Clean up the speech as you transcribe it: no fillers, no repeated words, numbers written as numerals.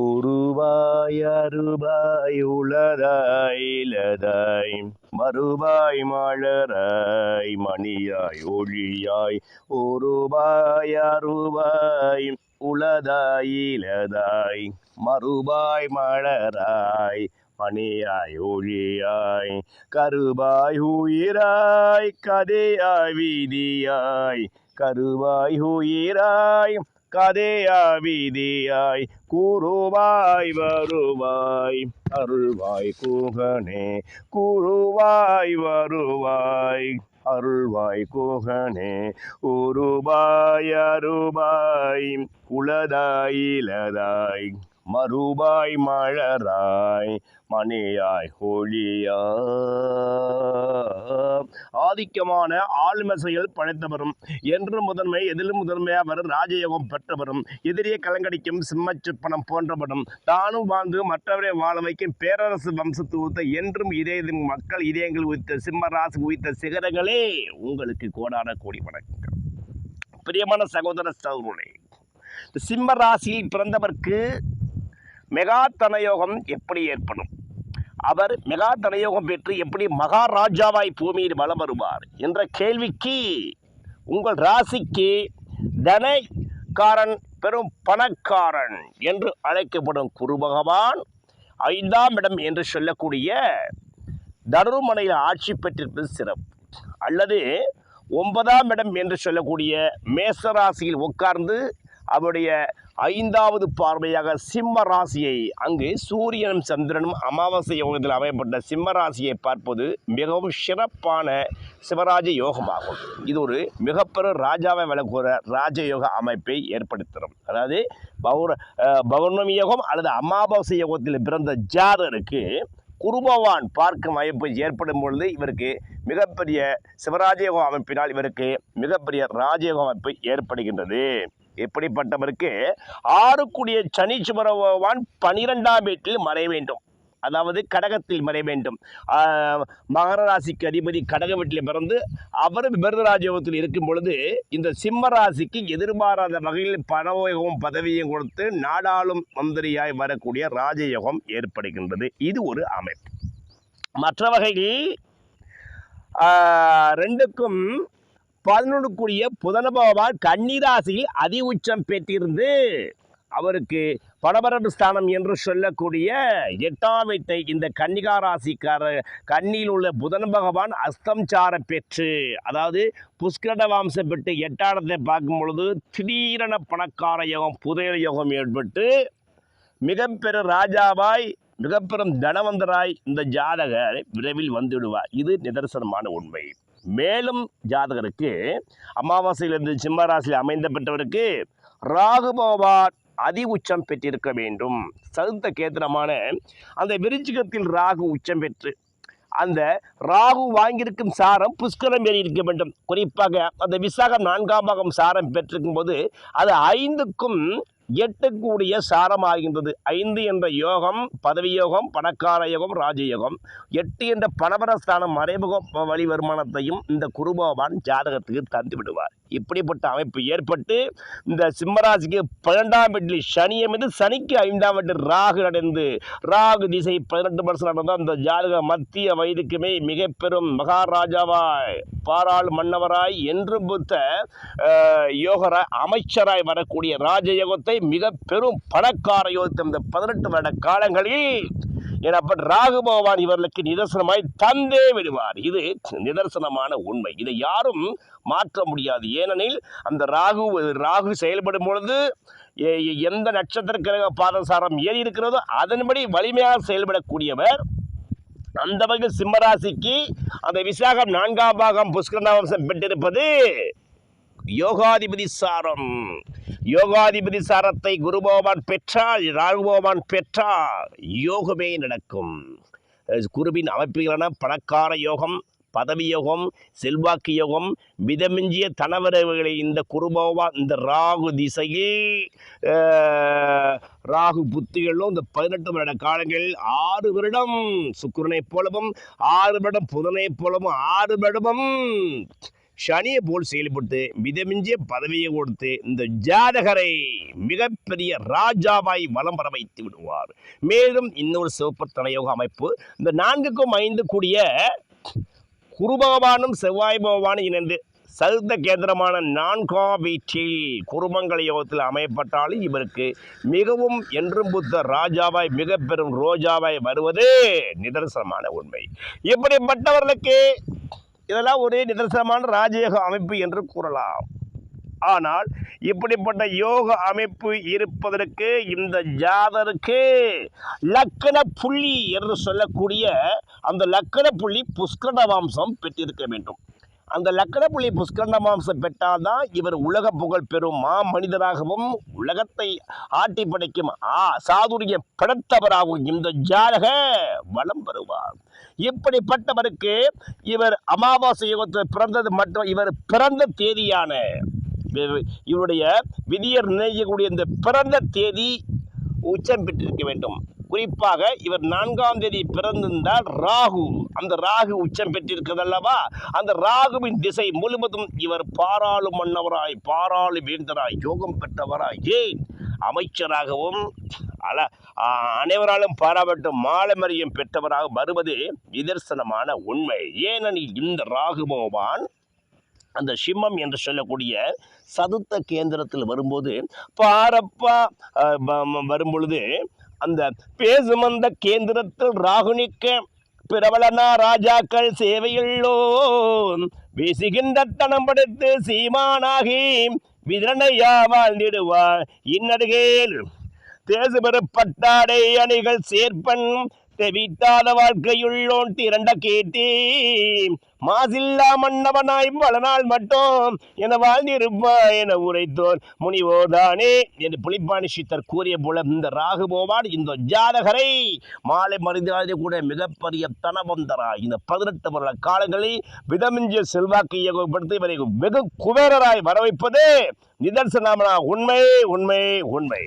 உருவாய் அருவாய் உளதாய் இலதாய் மறுவாய் மலராய் மணியாய் ஒளியாய் உருவாய் அருவாய் உளதாய் இலதாய் மறுவாய் மலராய் மணியாய் ஒளியாய் கருவாய் உயிராய் கதையாய் வீதியாய் கருவாய் உயிராய் கதையா வீதியாய் கூறுவாய் வருவாய் அருள்வாய் கூகனே கூறுவாய் வருவாய் அருள்வாய் கூகனே உருவாய் அருவாய் உளதாய் இலதாய் மறுவாய் மலராய் மணியாய் ஒளியாய். ஆதிக்கமான ஆளுமை செயல் படைத்தவரும் என்று முதன்மை எதிலும் முதன்மையாக ராஜயோகம் பெற்றவரும் எதிரியை கலங்கடிக்கும் சிம்மச்சிற்பனம் போன்றவரும் தானும் வாழ்ந்து மற்றவரை வாழ வைக்கும் பேரரசு வம்சத்து உத்த என்றும் மக்கள் இதயங்கள் உயிர்த்த சிம்ம ராசி உயிர்த்த சிகரங்களே, உங்களுக்கு கோடான கோடி வணக்கங்கள். பிரியமான சகோதர சகோதரர்களே, சிம்ம ராசியில் பிறந்தவருக்கு மெகா தனயோகம் எப்படி ஏற்படும்? அவர் மெகா தனயோகம் பெற்று எப்படி மகாராஜாவாய் பூமியில் வலம் வருவார் என்ற கேள்விக்கு உங்கள் ராசிக்கு தனக்காரன் பெரும் பணக்காரன் என்று அழைக்கப்படும் குரு பகவான் 5ஆம் இடம் என்று சொல்லக்கூடிய தனுர்மனையில் ஆட்சி பெற்றிருப்பது சிறப்பு. அல்லது 9ஆம் இடம் என்று சொல்லக்கூடிய மேசராசியில் உட்கார்ந்து அவருடைய 5வது பார்வையாக சிம்ம ராசியை, அங்கு சூரியனும் சந்திரனும் அமாவாசை யோகத்தில் அமையப்பட்ட சிம்ம ராசியை பார்ப்பது மிகவும் சிறப்பான சிவராஜ யோகமாகும். இது ஒரு மிகப்பெரும் ராஜாவை விளக்குகிற ராஜயோக அமைப்பை ஏற்படுத்தும். அதாவது பௌர்ணமி யோகம் அல்லது அமாவாசை யோகத்தில் பிறந்த ஜாதகருக்கு குருபவான் பார்க்கும் அமைப்பு ஏற்படும் பொழுது இவருக்கு மிகப்பெரிய சிவராஜயோக அமைப்பினால் இவருக்கு மிகப்பெரிய ராஜயோக அமைப்பு ஏற்படுகின்றது. எப்படிப்பட்டவருக்கு 6 கூடிய சனீஸ்வர பகவான் 12ஆம் வீட்டில் மறைய வேண்டும், அதாவது கடகத்தில் மறைய வேண்டும். மகர ராசிக்கு அதிபதி கடக வீட்டில் பிறந்து அவர் விபரதராஜயோகத்தில் இருக்கும் பொழுது இந்த சிம்ம ராசிக்கு எதிர்பாராத வகையில் பணயோகம் பதவியும் கொடுத்து நாடாளும் மந்திரியாய் வரக்கூடிய ராஜயோகம் ஏற்படுகின்றது. இது ஒரு அமைப்பு. மற்ற வகையில் 2க்கும் 11 கூடிய புதன பகவான் கன்னிராசியில் அதி உச்சம் பெற்றிருந்து அவருக்கு பணபரப்பு ஸ்தானம் என்று சொல்லக்கூடிய 8ஆம் வீட்டை இந்த கன்னிகா ராசிக்கார கன்னியில் உள்ள புதன் பகவான் அஸ்தம்சாரம் பெற்று, அதாவது புஷ்கர வம்சம் பெற்று 8ஆம் இடத்தை பார்க்கும் பொழுது திடீரென பணக்கார யோகம் புதையல் யோகம் ஏற்பட்டு மிகப்பெரும் ராஜாவாய் மிகப்பெரும் தனவந்தராய் இந்த ஜாதகர் விரைவில் வந்துவிடுவார். இது நிதர்சனமான உண்மை. மேலும் ஜாதகருக்கு அமாவாசையிலிருந்து சிம்ம ராசியில் அமைந்த பெற்றவருக்கு ராகு பகவான் அதி உச்சம் பெற்றிருக்க வேண்டும். சதுர்த்த கேந்திரமான அந்த விருச்சிகத்தில் ராகு உச்சம் பெற்று அந்த ராகு வாங்கியிருக்கும் சாரம் புஷ்கரம் ஏறி இருக்க வேண்டும். குறிப்பாக அந்த விசாகம் 4ஆம் பாகம் சாரம் பெற்றிருக்கும் போது அது 5க்கும் 8 கூடிய சாரமாகின்றது. 5 என்ற யோகம் பதவி யோகம், பணக்கார யோகம், ராஜயோகம். 8 என்ற பணபரஸ்தானம் மறைமுக வழி வருமானத்தையும் இந்த குருபகவான் ஜாதகத்துக்கு தந்து விடுவார். இப்படிப்பட்ட அமைப்பு ஏற்பட்டு இந்த சிம்மராசிக்கு 12ஆம் வீட்டில் சனியை மீது சனிக்கு 5ஆம் வீட்டில் ராகு அடைந்து ராகு திசை 18 வருஷம் நடந்தால் அந்த ஜாதக மத்திய வயதுக்குமே மிக பெரும் மகாராஜாவாய் பாராள் மன்னவராய் என்றும் புத்த யோகர அமைச்சராய் வரக்கூடிய ராஜயோகத்தை மிக பெரும் பணக்கார யோகத்தை இந்த 18 வருட காலங்களில் எனப்பட்ட ராகு பகவான் இவர்களுக்கு நிதர்சனமாய் தந்தே விடுவார். இது நிதர்சனமான உண்மை. இதை யாரும் மாற்ற முடியாது. ஏனெனில் அந்த ராகு செயல்படும் பொழுது எந்த நட்சத்திர கிரக பாதசாரம் ஏறி இருக்கிறதோ அதன்படி வலிமையாக செயல்படக்கூடியவர். அந்த வகையில் சிம்மராசிக்கு அந்த விசாகம் 4ஆம் பாகம் புஷ்கர வம்சம் பெற்றிருப்பது யோகாதிபதி சாரம். யோகாதிபதி சாரத்தை குரு பகவான் பெற்றால், ராகு பகவான் பெற்றால் யோகமே நடக்கும். குருவின் அமைப்புகளான பணக்கார யோகம், பதவி யோகம், செல்வாக்கு யோகம், மிதமிஞ்சிய தனவரவுகளை இந்த குரு பகவான் இந்த ராகு திசையில் ராகு புத்திகளும் இந்த 18 வருட காலங்களில் 6 வருடம் சுக்கிரனை போலவும் 6 வருடம் புதனை போலவும் 6 வருடமும் சனியை போல் செயல்பட்டு மிதமிஞ்சிய பதவியை கொடுத்து இந்த ஜாதகரை மிகப்பெரிய ராஜாவாய் வலம் வர வைத்து விடுவார். மேலும் இன்னொரு சிவப்பு தலையோக அமைப்பு, இந்த 4க்கும் 5 கூடிய குரு பகவானும் செவ்வாய் பகவானும் இணைந்து சதுர்த்த கேந்திரமான 4ஆம் வீட்டில் குருமங்கள யோகத்தில் அமையப்பட்டாலும் இவருக்கு மிகவும் என்றும் புத்த ராஜாவாய் மிக பெரும் ரோஜாவாய் வருவது நிதர்சனமான உண்மை. இப்படிப்பட்டவர்களுக்கு இதெல்லாம் ஒரு நிதர்சனமான ராஜயோக அமைப்பு என்று கூறலாம். ஆனால் இப்படிப்பட்ட யோக அமைப்பு இருப்பதற்கு இந்த ஜாதருக்கு லக்கண புள்ளி என்று சொல்லக்கூடிய அந்த லக்கண புள்ளி புஷ்கரண வம்சம் பெற்றிருக்க வேண்டும். அந்த லக்கண புள்ளி புஷ்கரண வம்சம் பெற்றால்தான் இவர் உலக புகழ் பெறும் மனிதராகவும் உலகத்தை ஆட்டி படைக்கும் சாதுரிய படைத்தவராகவும் இந்த ஜாதக வளம் பெறுவார். இப்படிப்பட்டவருக்கு இவர் அமாவாசை யோகத்தில் பிறந்தது மற்றும் இவர் பிறந்த தேதியான இவருடைய விதியர் நிர்ணயிக்கக்கூடிய இந்த பிறந்த தேதி உச்சம் பெற்றிருக்க வேண்டும். குறிப்பாக இவர் 4ஆம் தேதி பிறந்திருந்தால் ராகு, அந்த ராகு உச்சம் பெற்றிருக்கிறது அல்லவா, அந்த ராகுவின் திசை முழுவதும் இவர் பாராளு மன்னவராய் பாராளு வேந்தராய் யோகம் பெற்றவராய் ஏன் அமைச்சராகவும் அனைவராலும் பாராட்டு மாலமரியம் பெற்றவராக வருவது நிதர்சனமான உண்மை. ஏனெனில் இந்த ராகு பகவான் அந்த சிம்மம் என்று சொல்லக்கூடிய சதுர்த்த கேந்திரத்தில் வரும்போது பாரப்பா வரும்பொழுது அந்த பேசும் அந்த கேந்திரத்தில் ராகுனிக்க பிரபலனா ராஜாக்கள் சேவையுள்ளோ வீசுகின்ற தனம் படுத்து சீமானாகி விதனையா வாழ்ந்திடுவார் இன்னருகேல் தேசுபெறப்பட்டாடை அணிகள் சேர்ப்பன் தெவிட்டாத வாழ்க்கையுள்ளோன் திரண்ட கேட்டே மாசில்லா மன்னவனாய் பல நாள் மட்டும் என வாழ்ந்திருப்பாய் என உரைத்தோர் முனிவோதானே என்று புலிப்பாணி சித்தர் கூறிய போல இந்த ராகு பகவான் இந்த ஜாதகரை மாலை மருந்தாதி கூட மிகப்பெரிய தனவந்தராய் இந்த 18 வருட காலங்களில் விதமிஞ்சிய செல்வாக்கு இயக்கப்படுத்தி இவரை வெகு குபேரராய் வரவைப்பது நிதர்சனமான உண்மை உண்மை உண்மை.